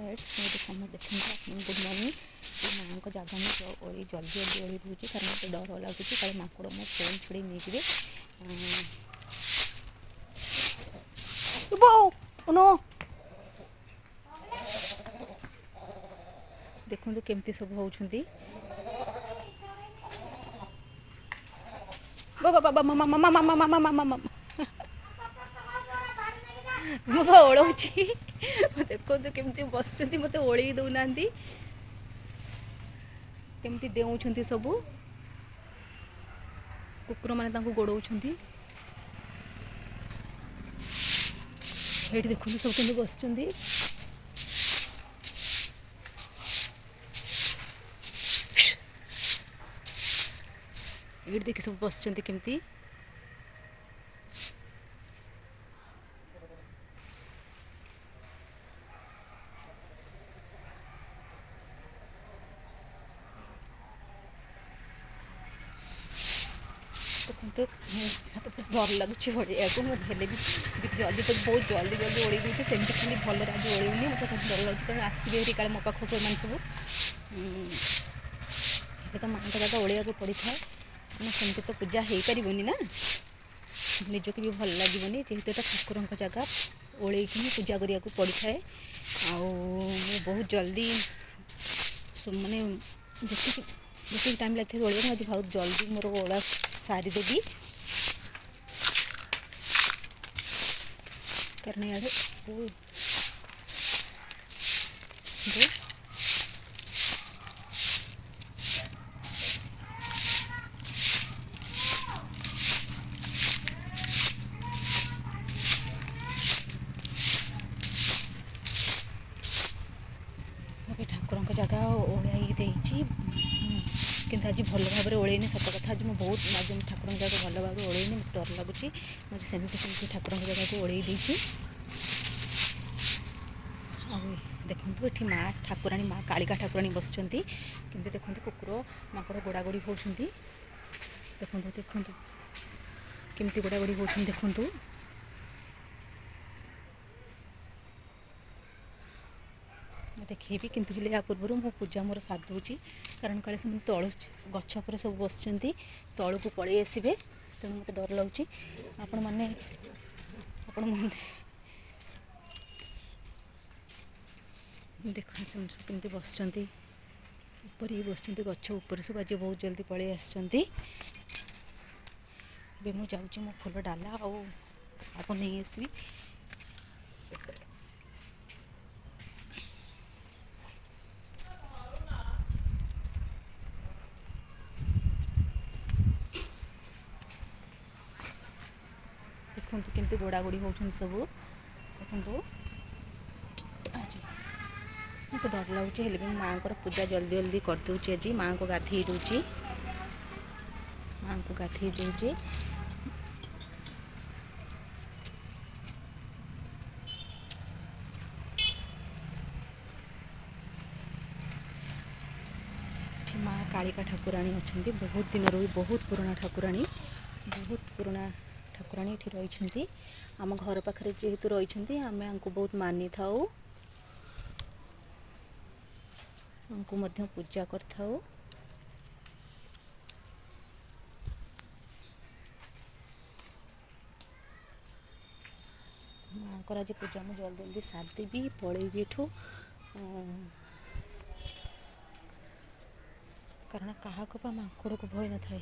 friends समझ देखते good morning माँ को जगह में ओली जल्दी जल्दी ओली दूसरी कारण मत डर लगुच कल माकड़ मो छुड़ी छुड़ी नहीं जी देखो केमती सब होती मुझे ओढ़ी देखो केमती बस मत ओढ़ दौना केमती डेऊँच सबू कुकुर मैंने गोड़ाऊँ ये देखो सब केमती बस ये देखिए सब बस केमती तो मत डर लगुच ओढ़िया को मुझे भी जल्दी तो बहुत जल्दी जल्दी ओढ़ी दूचे सेमती खाली भल आज ओढ़नी मतलब डर लगुच कारण आसबे काले मो पाखक सब तो माँ का जगह ओढ़िया को पड़ी था सेमती तो पूजा हो पारनी ना निजक भी भल लगे जेहेतु एटा ठाकुर जगह ओढ़ पूजा करने को पड़ी थाए बहुत जल्दी माने जितनी टाइम लगे ओढ़ा आज बहुत जल्दी मोर ओढ़ा सारीदेवी कारण यार ठाकुर जगह ओढ़ाई किंतु आज भल भाव ओढ़नी सत कथा आज बहुत आज ठाकुर जगह भल भाव ओढ़नी मत डर लगुच मुझे सेमती सेमती ठाकुर जगह को ओढ़ देती देखो ये माँ ठाकुराणी माँ कालिका ठाकुराणी बस केमती देखते कुकुर माकड़ गोड़ा गोड़ी होती देखो देखो केमती गोड़ा गोड़ी होती देखु देखेबी किंतु या पूर्व मो पूजा मोर सार दूची कारण काले से तल गछ पर सब बस तल को पलि आसबे तेणु मत डर लगुच आपण मैंने देख केमती बस ऊपर ही बस गछ उपर सब आज बहुत जल्दी पलि आसबे मुझे जाऊँ मो फूल डाला आपको नहीं आसबी देखो केमती गोड़ा गोड़ी होती सब देखो मत डर लगुच भी माँ को पूजा जल्दी जल्दी करदे आज माँ को गाधे दूची माँ को गाधे दूचे माँ कालिका ठाकुराणी अच्छा बहुत दिन रही बहुत पुराना ठाकुराणी ये रही आम घर पाखे जेहेतु रही आम बहुत मानी था पूजा कर माँ को आज पूजा मुझे जल्दी जल्दी सारदेवी पलैबी एठू कारण क्या माकड़ को भय न था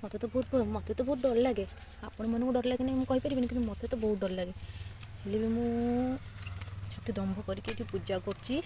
मत तो बहुत डर लगे आपण मन को डर लगे नहीं मुझे कि मत तो बहुत डर लगे हेल्ले भी मुझे दम्भ करके पूजा कर